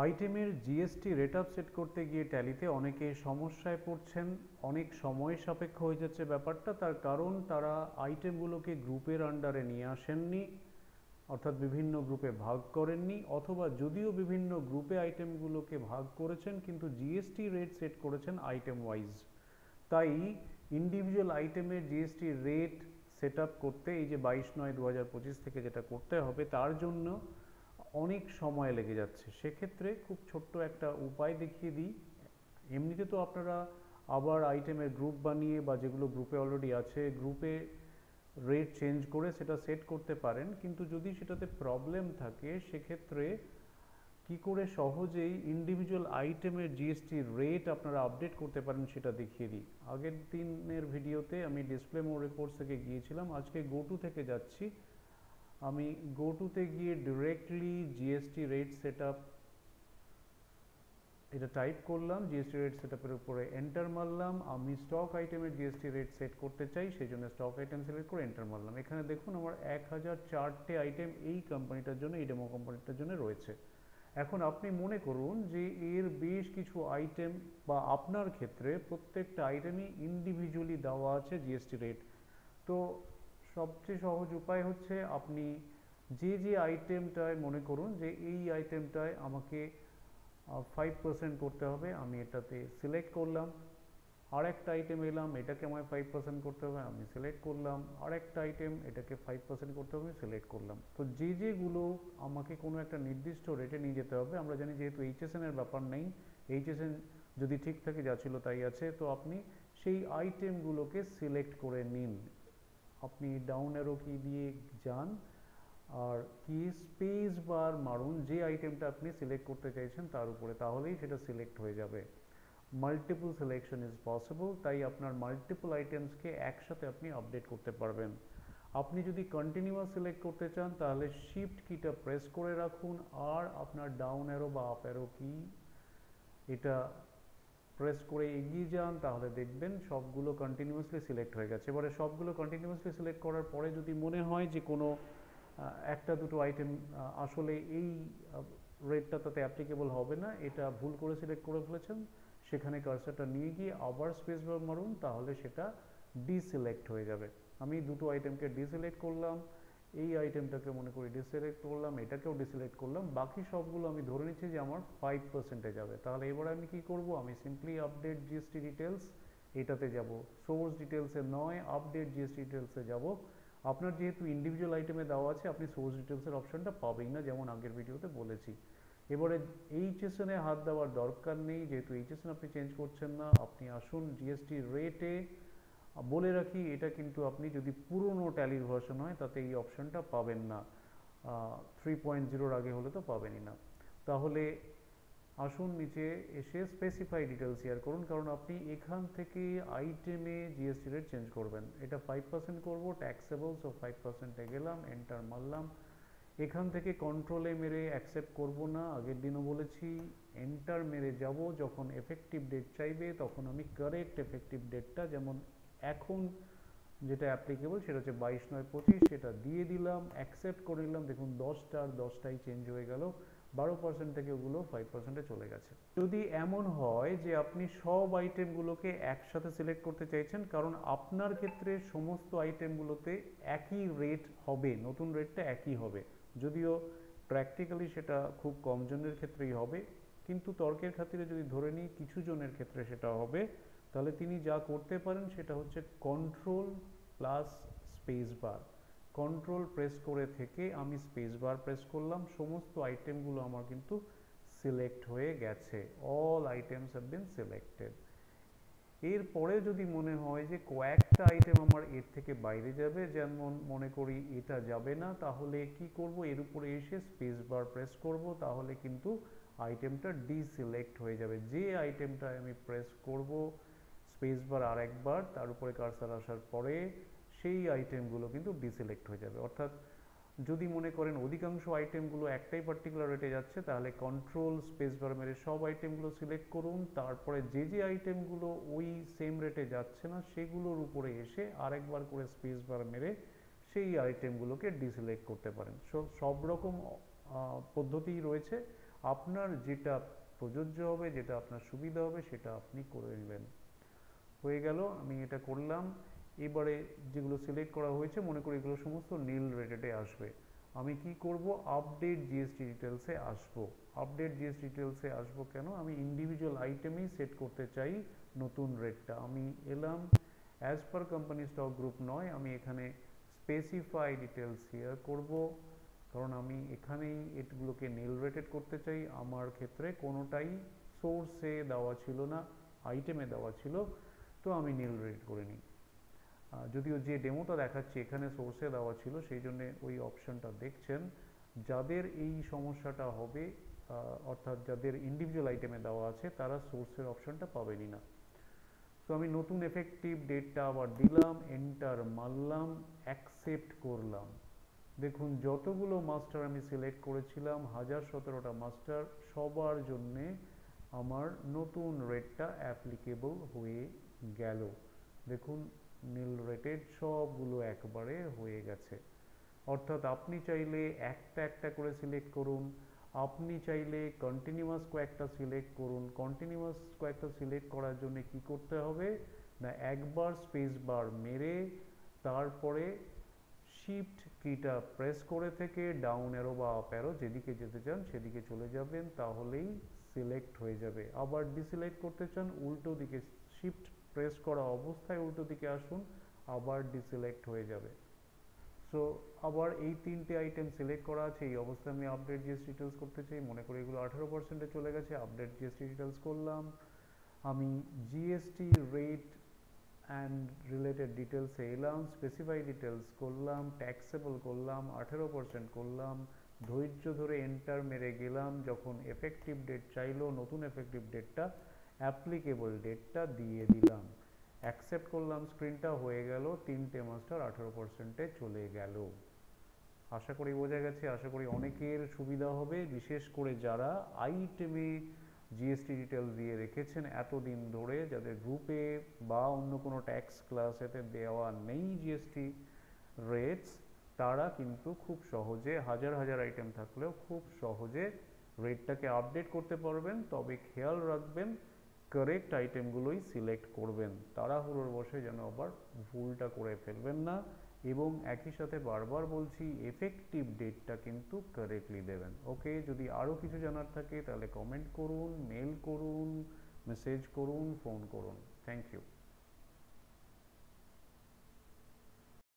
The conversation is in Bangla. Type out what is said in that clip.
আইটেমের জিএসটি রেট আপ সেট করতে গিয়ে ট্যালিতে অনেকে সমস্যায় পড়ছেন, অনেক সময় সাপেক্ষ হয়ে যাচ্ছে ব্যাপারটা। তার কারণ তারা আইটেমগুলোকে গ্রুপের আন্ডারে নিয়ে আসেননি, অর্থাৎ বিভিন্ন গ্রুপে ভাগ করেননি, অথবা যদিও বিভিন্ন গ্রুপে আইটেমগুলোকে ভাগ করেছেন কিন্তু জিএসটি রেট সেট করেছেন আইটেম ওয়াইজ। তাই ইন্ডিভিজুয়াল আইটেমের জিএসটি রেট সেট আপ করতে এই যে 22/9/2025 থেকে যেটা করতে হবে তার জন্য অনেক সময় লেগে যাচ্ছে। সেক্ষেত্রে খুব ছোট্ট একটা উপায় দেখিয়ে দিই। এমনিতে তো আপনারা আবার আইটেমের গ্রুপ বানিয়ে বা যেগুলো গ্রুপে অলরেডি আছে গ্রুপে রেট চেঞ্জ করে সেটা সেট করতে পারেন, কিন্তু যদি সেটাতে প্রবলেম থাকে সেক্ষেত্রে কি করে সহজেই ইন্ডিভিজুয়াল আইটেমের জিএসটি রেট আপনারা আপডেট করতে পারেন সেটা দেখিয়ে দিই। আগের দিনের ভিডিওতে আমি ডিসপ্লে মোর রিপোর্টস থেকে গিয়েছিলাম, আজকে গোটু থেকে যাচ্ছি। আমি গোটুতে গিয়ে directly GST rate set up এটা টাইপ করলাম, জিএসটি রেট সেট আপের উপরে এন্টার মারলাম। আমি স্টক আইটেমের জিএসটি রেট সেট করতে চাই, সেই জন্য স্টক আইটেম সিলেক্ট করে এন্টার মারলাম। এখানে দেখুন আমার 1004টে আইটেম এই কোম্পানিটার জন্য, এই ডেমো কোম্পানিটার জন্য রয়েছে। এখন আপনি মনে করুন যে এর বেশ কিছু আইটেম বা আপনার ক্ষেত্রে প্রত্যেকটা আইটেমই ইন্ডিভিজুয়ালি দেওয়া আছে জিএসটি রেট। তো সবচেয়ে সহজ উপায় হচ্ছে আপনি যে আইটেমটায় মনে করুন যে এই আইটেমটায় আমাকে 5% করতে হবে, আমি এটাতে সিলেক্ট করলাম। আর একটা আইটেম এলাম, এটাকে আমায় 5% করতে হবে, আমি সিলেক্ট করলাম। আর একটা আইটেম, এটাকে 5% করতে হবে, সিলেক্ট করলাম। তো যেগুলো আমাকে কোনো একটা নির্দিষ্ট রেটে নিয়ে যেতে হবে, আমরা জানি যেহেতু এইচএসএন এর ব্যাপার নেই, এইচএসএন যদি ঠিক থাকে যা ছিল তাই আছে, তো আপনি সেই আইটেমগুলোকে সিলেক্ট করে নিন। আপনি ডাউন অ্যারো কি দিয়ে যান আর কি স্পেস বার মারুন যে আইটেমটা আপনি সিলেক্ট করতে চাইছেন তার উপরে, তাহলেই সেটা সিলেক্ট হয়ে যাবে। মাল্টিপল সিলেকশন ইজ পসিবল, তাই আপনার মাল্টিপল আইটেমসকে একসাথে আপনি আপডেট করতে পারবেন। আপনি যদি কন্টিনিউয়াস সিলেক্ট করতে চান তাহলে শিফট কিটা প্রেস করে রাখুন আর আপনার ডাউন অ্যারো বা আপ অ্যারো কি এটা প্রেস করে এগিয়ে যান, তাহলে দেখবেন সবগুলো কন্টিনিউয়াসলি সিলেক্ট হয়ে গেছে। এবারে সবগুলো কন্টিনিউয়াসলি সিলেক্ট করার পরে যদি মনে হয় যে কোনো একটা দুটো আইটেম আসলে এই রেটটা তাতে অ্যাপ্লিকেবল হবে না, এটা ভুল করে সিলেক্ট করে ফেলেছেন, সেখানে কার্সারটা নিয়ে গিয়ে আবার স্পেস বার মারুন, তাহলে সেটা ডিসিলেক্ট হয়ে যাবে। আমি দুটো আইটেমকে ডিসিলেক্ট করলাম, এই আইটেমটাকে মনে করি ডিসিলেক্ট করলাম, এটাকেও ডিসিলেক্ট করলাম, বাকি সবগুলো আমি ধরে নিচ্ছি যে আমার 5%-এ যাবে। তাহলে এবারে আমি কি করব, আমি সিম্পলি আপডেট জিএসটি ডিটেলস এটাতে যাব, সোর্স ডিটেলসে নয়, আপডেট জিএসটি ডিটেলসে যাব। আপনার যেহেতু ইন্ডিভিজুয়াল আইটেমে দেওয়া আছে আপনি সোর্স ডিটেলসের অপশনটা পাবেন না, যেমন আগের ভিডিওতে বলেছি। এবারে এইচএসএন এ হাত দেওয়ার দরকার নেই, যেহেতু এইচএসএন আপনি চেঞ্জ করছেন না, আপনি আসুন জিএসটি রেটে। বলে রাখি এটা কিন্তু আপনি যদি পুরনো ট্যালির ভার্সন হয় তাতে এই অপশনটা পাবেন না, 3.0-র আগে হলে তো পাবেনই না। তাহলে আসুন নিচে এসে স্পেসিফাই ডিটেলস শেয়ার করুন, কারণ আপনি এখান থেকে আইটেমে জিএসটি রেট চেঞ্জ করবেন। এটা 5% করব, ট্যাক্সেবল, সো 5%-এ গেলাম, এন্টার মারলাম। এখান থেকে কন্ট্রোলে মেরে অ্যাকসেপ্ট করব না, আগের দিনও বলেছি। এন্টার মেরে যাব, যখন এফেক্টিভ ডেট চাইবে তখন আমি কারেক্ট এফেক্টিভ ডেটটা, যেমন এখন যেটা অ্যাপ্লিকেবল সেটা হচ্ছে 22/9/25, সেটা দিয়ে দিলাম, অ্যাকসেপ্ট করে নিলাম। দেখুন 10টার 10টাই চেঞ্জ হয়ে গেল, 12% থেকে ওগুলো 5%-এ চলে গেছে। যদি এমন হয় যে আপনি সব আইটেমগুলোকে একসাথে সিলেক্ট করতে চাইছেন, কারণ আপনার ক্ষেত্রে সমস্ত আইটেমগুলোতে একই রেট হবে, নতুন রেটটা একই হবে, যদিও প্র্যাকটিক্যালি সেটা খুব কম জনের ক্ষেত্রেই হবে, কিন্তু তর্কের খাতিরে যদি ধরে নিই কিছু জনের ক্ষেত্রে সেটা হবে, তাহলে তিনি যা করতে পারেন সেটা হচ্ছে control plus space bar. Control press করে থেকে আমি স্পেস বার প্রেস করলাম, সমস্ত আইটেমগুলো আমার কিন্তু সিলেক্ট হয়ে গেছে, all items have been selected. এরপরে যদি মনে হয় যে কয়েকটা আইটেম আমার এর থেকে বাইরে যাবে, যেমন মনে করি এটা যাবে না, তাহলে কি করব, এর উপরে এসে স্পেস বার প্রেস করব, তাহলে কিন্তু আইটেমটা ডিসিলেক্ট হয়ে যাবে। যে আইটেমটা আমি প্রেস করব স্পেস বার আর একবার, তার উপরে কার্সার আসার পরে সেই আইটেমগুলো কিন্তু ডিসিলেক্ট হয়ে যাবে। অর্থাৎ যদি মনে করেন অধিকাংশ আইটেমগুলো একটাই পার্টিকুলার রেটে যাচ্ছে, তাহলে কন্ট্রোল স্পেস বার মেরে সব আইটেমগুলো সিলেক্ট করুন, তারপরে যে আইটেমগুলো ওই সেম রেটে যাচ্ছে না সেগুলোর উপরে এসে আরেকবার করে স্পেস বার মেরে সেই আইটেমগুলোকে ডিসিলেক্ট করতে পারেন। সব রকম পদ্ধতিই রয়েছে, আপনার যেটা প্রযোজ্য হবে, যেটা আপনার সুবিধা হবে সেটা আপনি করে নেবেন। হয়ে গেল, আমি এটা করলাম। এবারে যেগুলো সিলেক্ট করা হয়েছে মনে করি এগুলো সমস্ত নীল রেটেডে আসবে। আমি কি করব, আপডেট জিএসটি ডিটেলসে আসবো। আপডেট জিএসটি ডিটেলসে আসবো কেন, আমি ইন্ডিভিজুয়াল আইটেমেই সেট করতে চাই নতুন রেটটা। আমি এলাম, as per company stock group নয়, আমি এখানে স্পেসিফাই ডিটেলস শেয়ার করব, কারণ আমি এখানেই এগুলোকে নীল রেটেড করতে চাই। আমার ক্ষেত্রে কোনোটাই সোর্সে দেওয়া ছিল না, আইটেমে দেওয়া ছিল, তো আমি নীল রেট করে নিই। যদিও যে ডেমোটা দেখাচ্ছি এখানে সোর্সে দেওয়া ছিল, সেই জন্য ওই অপশনটা দেখছেন। যাদের এই সমস্যাটা হবে, অর্থাৎ যাদের ইন্ডিভিজুয়াল আইটেমে দেওয়া আছে, তারা সোর্সের অপশনটা পাবেনই না। তো আমি নতুন এফেক্টিভ ডেটটা আবার দিলাম, এন্টার মারলাম, অ্যাকসেপ্ট করলাম। দেখুন যতগুলো মাস্টার আমি সিলেক্ট করেছিলাম, 1017টা মাস্টার, সবার জন্যে আমার নতুন রেটটা অ্যাপ্লিকেবল হয়ে গেল। দেখুন নীল রেটেড সবগুলো একবারে হয়ে গেছে। অর্থাৎ আপনি চাইলে একটা একটা করে সিলেক্ট করুন, আপনি চাইলে কন্টিনিউয়াস কয়েকটা সিলেক্ট করুন। কন্টিনিউয়াস কয়েকটা সিলেক্ট করার জন্য কি করতে হবে না, একবার স্পেস বার মেরে তারপরে শিফট কিটা প্রেস করে থেকে ডাউন অ্যারো বা আপ অ্যারো যেদিকে যেতে চান সেদিকে চলে যাবেন, তাহলেই সিলেক্ট হয়ে যাবে। আবার ডিসিলেক্ট করতে চান, উল্টো দিকে শিফট প্রেস করা অবস্থায় উল্টো দিকে আসুন, আবার ডিসিলেক্ট হয়ে যাবে। সো আবার এই তিনটে আইটেম সিলেক্ট করা আছে, এই অবস্থায় আমি আপডেট জিএসটি ডিটেলস করতে চাই, মনে করি এগুলো 18%-এ চলে গেছে, আপডেট জিএসটি ডিটেলস করলাম। আমি জিএসটি রেট অ্যান্ড রিলেটেড ডিটেলসে এলাম, স্পেসিফাই ডিটেলস করলাম, ট্যাক্সেবল করলাম, 18% করলাম, ধৈর্য ধরে এন্টার মেরে গেলাম। যখন এফেক্টিভ ডেট চাইলো, নতুন এফেক্টিভ ডেটটা, অ্যাপ্লিকেবল ডেটটা দিয়ে দিলাম, অ্যাকসেপ্ট করলাম, স্ক্রিনটা হয়ে গেল, তিনটে মাস্টার 18%-এ চলে গেল। আশা করি বোঝা গেছে, আশা করি অনেকের সুবিধা হবে, বিশেষ করে যারা আইটেমে জিএসটি ডিটেল দিয়ে রেখেছেন এতদিন ধরে, যাদের গ্রুপে বা অন্য কোনো ট্যাক্স ক্লাসেতে দেওয়া নেই জিএসটি রেটস, তারা কিন্তু খুব সহজে, হাজার হাজার আইটেম থাকলেও খুব সহজে রেটটাকে আপডেট করতে পারবেন। তবে খেয়াল রাখবেন কারেক্ট আইটেমগুলোই সিলেক্ট করবেন, তাড়াহুড়োর বশে যেন আবার ভুলটা করে ফেলবেন না। এবং একই সাথে বারবার বলছি, এফেক্টিভ ডেটটা কিন্তু কারেক্টলি দেবেন। ওকে, যদি আরও কিছু জানার থাকে তাহলে কমেন্ট করুন, মেল করুন, মেসেজ করুন, ফোন করুন। Thank you.